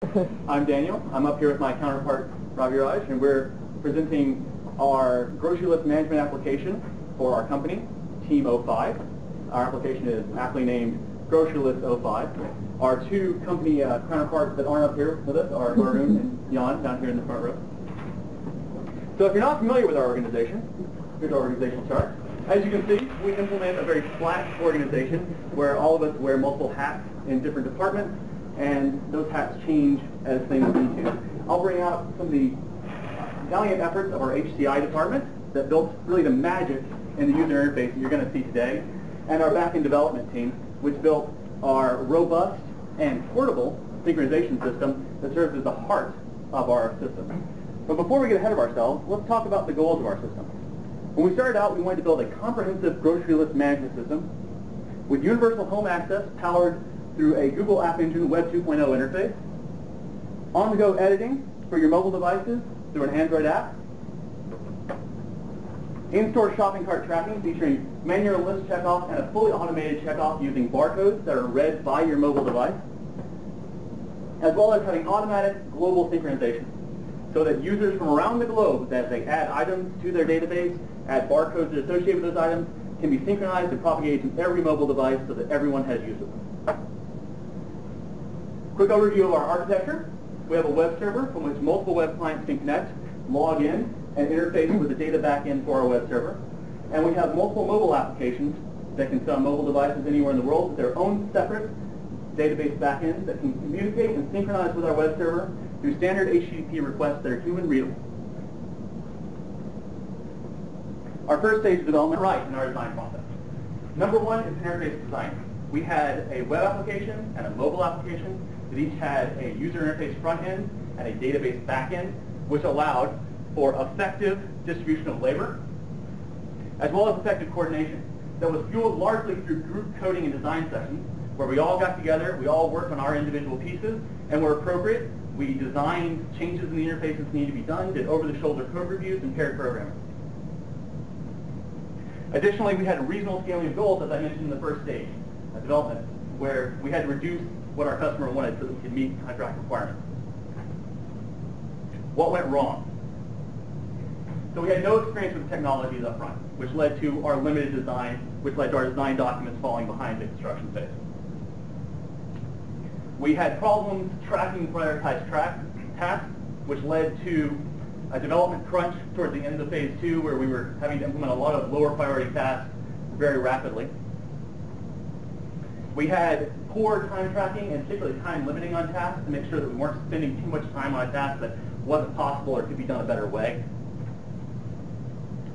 I'm Daniel. I'm up here with my counterpart, Raviraj, and we're presenting our grocery list management application for our company, Team 05. Our application is aptly named Grocery List 05. Our two company counterparts that aren't up here with us are Varun and Jan down here in the front row. So if you're not familiar with our organization, here's our organizational chart. As you can see, we implement a very flat organization where all of us wear multiple hats in different departments, and those hats change as things need to. I'll bring out some of the valiant efforts of our HCI department that built really the magic in the user interface that you're going to see today, and our back-end development team, which built our robust and portable synchronization system that serves as the heart of our system. But before we get ahead of ourselves, let's talk about the goals of our system. When we started out, we wanted to build a comprehensive grocery list management system with universal home access powered through a Google App Engine Web 2.0 interface, on-the-go editing for your mobile devices through an Android app, in-store shopping cart tracking featuring manual list checkoff and a fully automated checkoff using barcodes that are read by your mobile device, as well as having automatic global synchronization so that users from around the globe, as they add items to their database, add barcodes that associate with those items, can be synchronized and propagated to every mobile device so that everyone has use of them. Quick overview of our architecture. We have a web server from which multiple web clients can connect, log in, and interface with the data backend for our web server. And we have multiple mobile applications that can sit on mobile devices anywhere in the world with their own separate database backends that can communicate and synchronize with our web server through standard HTTP requests that are human readable. Our first stage of development right in our design process. Number one is interface design. We had a web application and a mobile application that each had a user interface front end and a database back end, which allowed for effective distribution of labor, as well as effective coordination that was fueled largely through group coding and design sessions, where we all got together, we all worked on our individual pieces, and where appropriate, we designed changes in the interfaces that needed to be done, did over-the-shoulder code reviews, and paired programming. Additionally, we had reasonable scaling of goals, as I mentioned in the first stage of development, where we had to reduce what our customer wanted so that we could meet contract requirements. What went wrong? So we had no experience with technologies up front, which led to our limited design, which led to our design documents falling behind the construction phase. We had problems tracking prioritized tasks, which led to a development crunch towards the end of phase 2, where we were having to implement a lot of lower priority tasks very rapidly. We had poor time tracking and particularly time limiting on tasks to make sure that we weren't spending too much time on a task that wasn't possible or could be done a better way.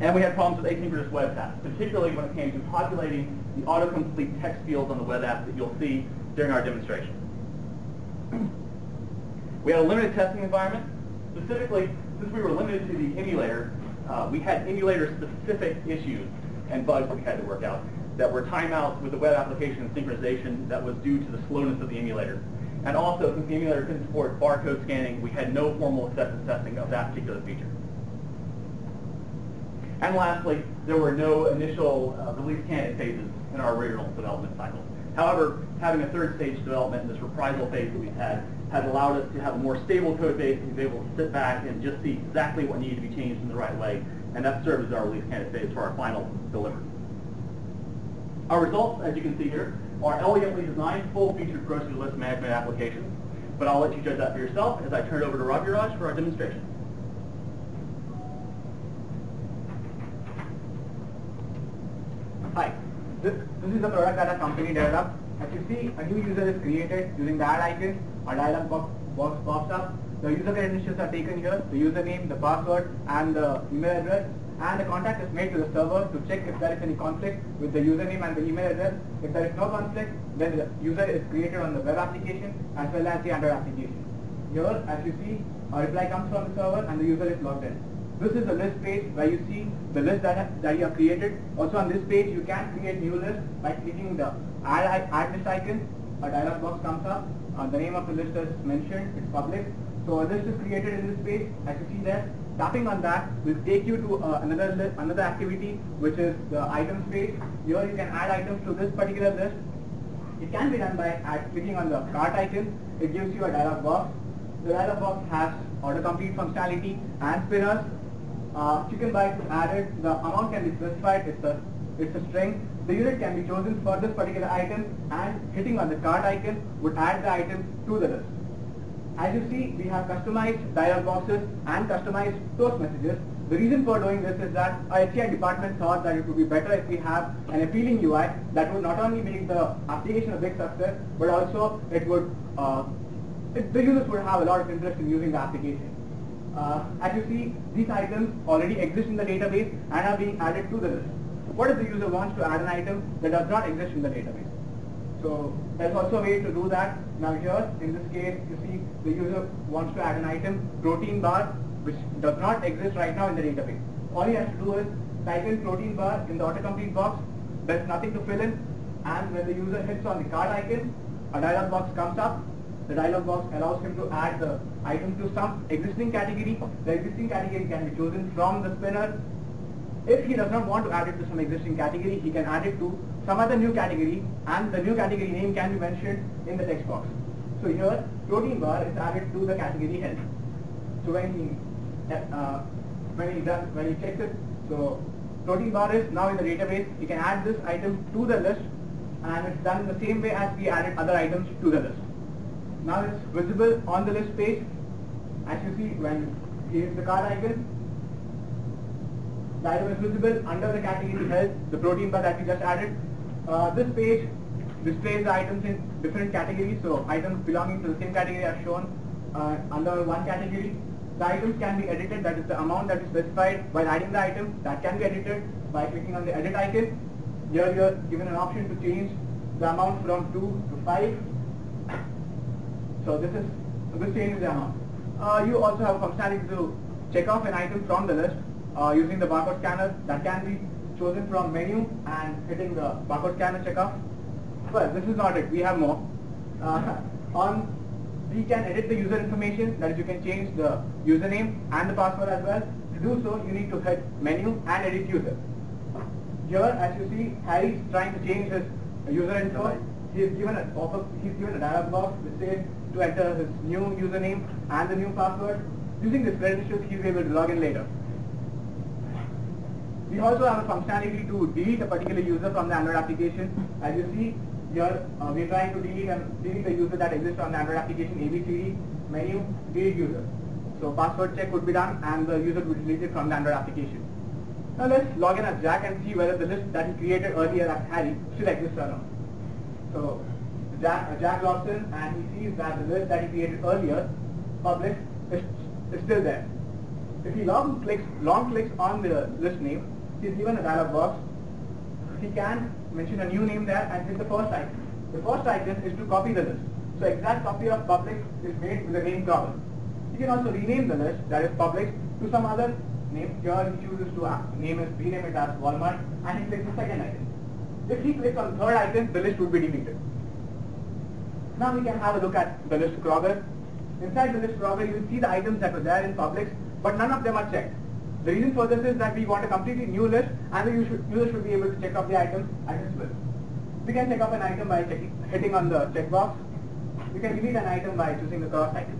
And we had problems with asynchronous web tasks, particularly when it came to populating the autocomplete text fields on the web app that you'll see during our demonstration. We had a limited testing environment. Specifically, since we were limited to the emulator, we had emulator-specific issues and bugs that we had to work out that were timeouts with the web application synchronization that was due to the slowness of the emulator. And also, since the emulator couldn't support barcode scanning, we had no formal acceptance testing of that particular feature. And lastly, there were no initial release candidate phases in our original development cycle. However, having a third stage development in this reprisal phase that we've had has allowed us to have a more stable code base and be able to sit back and just see exactly what needed to be changed in the right way. And that served as our release candidate phase for our final delivery. Our results, as you can see here, are elegantly designed, full-featured grocery list management applications. But I'll let you judge that for yourself as I turn it over to Raviraj for our demonstration. Hi, this is the product that our company developed. As you see, a new user is created using the add icon. A dialog box pops up. The user credentials are taken here, the username, the password, and the email address. And the contact is made to the server to check if there is any conflict with the username and the email address. If there is no conflict, then the user is created on the web application as well as the Android application. Here, as you see, a reply comes from the server and the user is logged in. This is the list page where you see the list that you have created. Also on this page, you can create new lists by clicking the add list icon. A dialog box comes up. The name of the list is mentioned. It's public. So a list is created in this page, as you see there. Tapping on that will take you to another activity, which is the items page. Here you can add items to this particular list. It can be done by clicking on the cart icon. It gives you a dialog box. The dialog box has autocomplete functionality and spinners. Chicken bites added. The amount can be specified. It's a string. The unit can be chosen for this particular item, and hitting on the cart icon would add the item to the list. As you see, we have customized dialog boxes and customized toast messages. The reason for doing this is that our HCI department thought that it would be better if we have an appealing UI that would not only make the application a big success, but also it would the users would have a lot of interest in using the application. As you see, these items already exist in the database and are being added to the list. What if the user wants to add an item that does not exist in the database? So there's also a way to do that. Now here, in this case, you see the user wants to add an item, protein bar, which does not exist right now in the database. All he has to do is type in protein bar in the autocomplete box. There's nothing to fill in, and when the user hits on the cart icon, a dialog box comes up. The dialog box allows him to add the item to some existing category. The existing category can be chosen from the spinner. If he does not want to add it to some existing category, he can add it to some other new category, and the new category name can be mentioned in the text box. So here, protein bar is added to the category health. So when he checks it, so protein bar is now in the database. He can add this item to the list, and it's done in the same way as we added other items to the list. Now it's visible on the list page. As you see, when he hits the card icon, the item is visible under the category health, the protein bar that we just added. This page displays the items in different categories, so items belonging to the same category are shown under one category. The items can be edited, that is the amount that is specified while adding the item, that can be edited by clicking on the edit icon. Here you are given an option to change the amount from 2 to 5. So this changes the amount. You also have a functionality to check off an item from the list using the barcode scanner. That can be chosen from menu and hitting the barcode scanner check off. Well, this is not it. We have more. We can edit the user information, that is, you can change the username and the password as well. To do so, you need to hit menu and edit user. Here, as you see, Harry is trying to change his user info. He is given a dialog box which says to enter his new username and the new password. Using this credentials, he will be able to log in later. We also have a functionality to delete a particular user from the Android application. As you see, here we are trying to delete the user that exists on the Android application, ABCD, menu, delete user. So password check would be done and the user would be deleted from the Android application. Now let's log in as Jack and see whether the list that he created earlier as Harry still exists or not. So Jack logs in and he sees that the list that he created earlier, public, is still there. If he long clicks on the list name, he is given a dialog box. He can mention a new name there and hit the first icon. The first icon is to copy the list. So exact copy of public is made with the name Cobble. He can also rename the list, that is public, to some other name. Here he chooses to rename it as Walmart, and he clicks the second icon. If he clicks on the third icon, the list would be deleted. Now we can have a look at the list Kroger. Inside the list Kroger, you will see the items that were there in Publix, but none of them are checked. The reason for this is that we want a completely new list, and the user should be able to check off the items at his will. We can check off an item by hitting on the checkbox. We can delete an item by choosing the cross icon.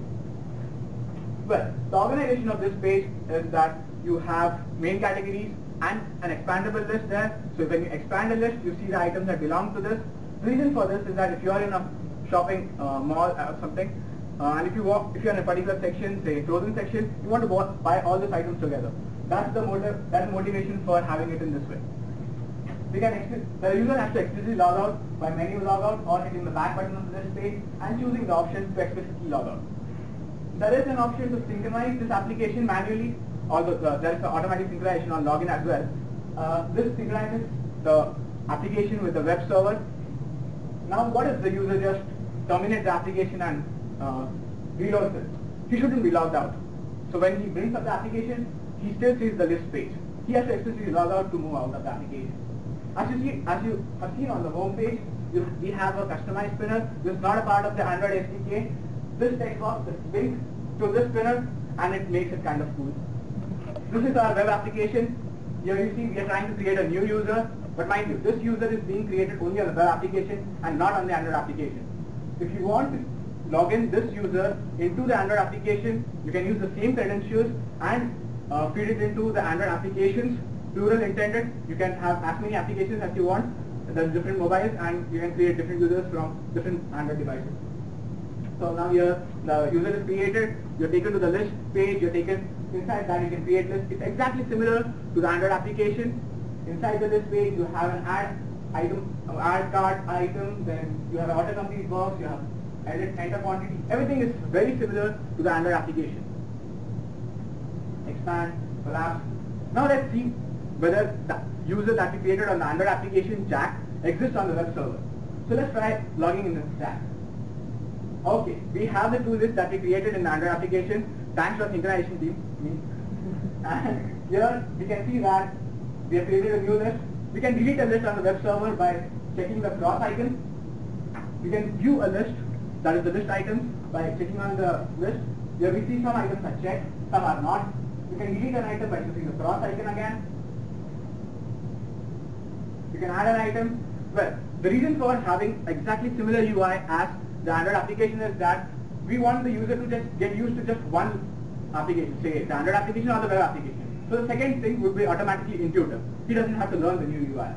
Well, the organization of this page is that you have main categories and an expandable list there. So when you expand a list, you see the items that belong to this. The reason for this is that if you are in a shopping mall or something, and if you're in a particular section, say frozen section, you want to buy all these items together. That's the motivation for having it in this way. The user has to explicitly log out by menu logout or hitting the back button on this page and choosing the option to explicitly log out. There is an option to synchronize this application manually, although there is an automatic synchronization on login as well. This synchronizes the application with the web server. Now what if the user just terminates the application and reloads it? He shouldn't be logged out. So when he brings up the application, he still sees the list page. He has to explicitly log out to move out of the application. As you have seen on the home page, we have a customized spinner. This is not a part of the Android SDK. This text box is linked to this spinner and it makes it kind of cool. This is our web application. Here you see we are trying to create a new user, but mind you, this user is being created only on the web application and not on the Android application. If you want log in this user into the Android application, you can use the same credentials and feed it into the Android applications, plural intended. You can have as many applications as you want. There's different mobiles and you can create different users from different Android devices. So now here the user is created, you're taken to the list page, you're taken inside that you can create list. It's exactly similar to the Android application. Inside the list page you have an add item, add cart item, then you have an autocomplete box, you have edit enter quantity. Everything is very similar to the Android application. Expand, collapse. Now let's see whether the user that we created on the Android application Jack exists on the web server. So let's try logging in this Jack. Okay, we have the two lists that we created in the Android application. Thanks to our synchronization team. And here we can see that we have created a new list. We can delete a list on the web server by checking the cross icon. We can view a list, that is the list items, by checking on the list. Here we see some items are checked, some are not. You can delete an item by choosing the cross icon again. You can add an item. Well, the reason for having exactly similar UI as the Android application is that we want the user to just get used to just one application, say the Android application or the web application. So the second thing would be automatically intuitive. He doesn't have to learn the new UI.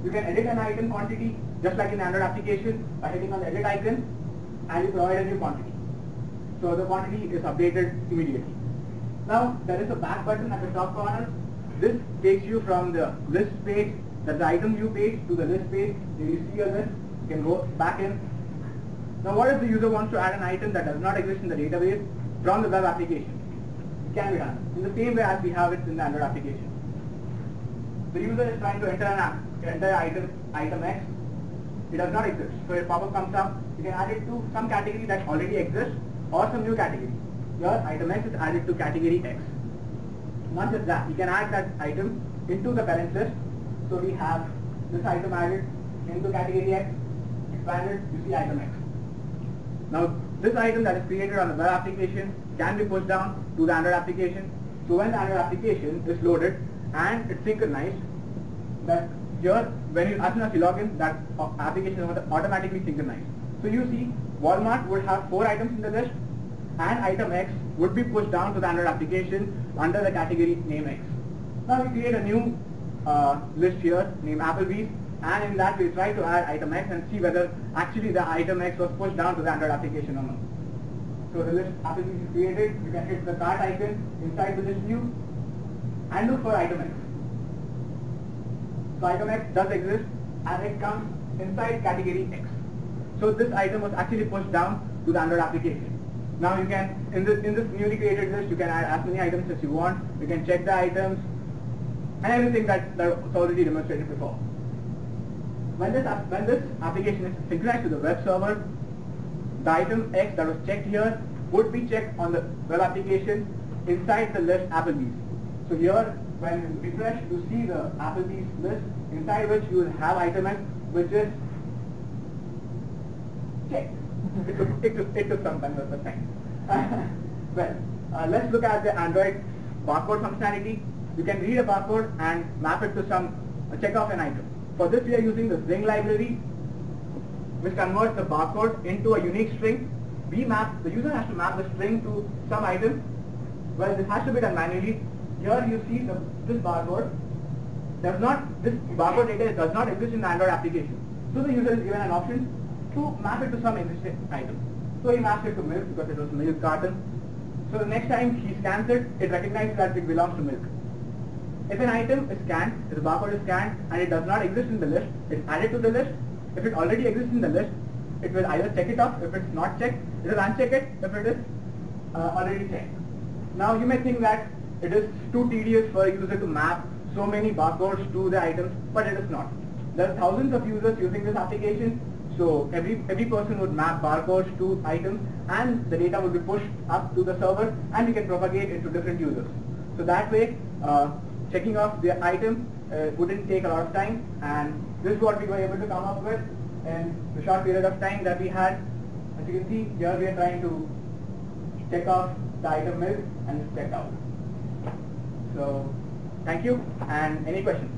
You can edit an item quantity just like in the Android application by hitting on the edit icon and you provide a new quantity. So the quantity is updated immediately. Now there is a back button at the top corner. This takes you from the list page, that's the item view page, to the list page. Here you see a list. You can go back in. Now what if the user wants to add an item that does not exist in the database from the web application? It can be done in the same way as we have it in the Android application. The user is trying to enter item X. It does not exist. So a pop-up comes up, you can add it to some category that already exists or some new category. Here item X is added to category X. Not just that, you can add that item into the parent list. So we have this item added into category X, expanded, you see item X. Now this item that is created on the web application can be pushed down to the Android application. So when the Android application is loaded and it's synchronized, that here when you, as soon as you log in, that application is automatically synchronized. So you see Walmart would have 4 items in the list and item X would be pushed down to the Android application under the category name X. Now we create a new list here named Applebee's, and in that we try to add item X and see whether actually the item X was pushed down to the Android application or not. So the list Applebee's is created, you can hit the cart icon inside the list view and look for item X. So item X does exist and it comes inside category X. So this item was actually pushed down to the Android application. Now you can, in this newly created list, you can add as many items as you want. You can check the items and everything that was already demonstrated before. When this application is synchronized to the web server, the item X that was checked here would be checked on the web application inside the list Applebee's. So here, when you refresh, you see the Applebee's list inside which you will have item X, which is checked. It took some time, but fine. Well, let's look at the Android barcode functionality. You can read a barcode and map it to check off an item. For this we are using the Zing library, which converts the barcode into a unique string. The user has to map the string to some item. Well, this has to be done manually. Here you see this barcode. This barcode data does not exist in the Android application. So the user is given an option to map it to some existing item. So he maps it to milk because it was milk carton. So the next time he scans it, it recognizes that it belongs to milk. If an item is scanned, if the barcode is scanned and it does not exist in the list, it's added to the list. If it already exists in the list, it will either check it off. If it's not checked, it will uncheck it if it is already checked. Now you may think that it is too tedious for a user to map so many barcodes to the items, but it is not. There are thousands of users using this application, so every person would map barcodes to items and the data will be pushed up to the server and we can propagate it to different users. So that way, checking off the item wouldn't take a lot of time, and this is what we were able to come up with in the short period of time that we had. As you can see, here we are trying to check off the item milk and it's checked out. So, thank you, and any questions?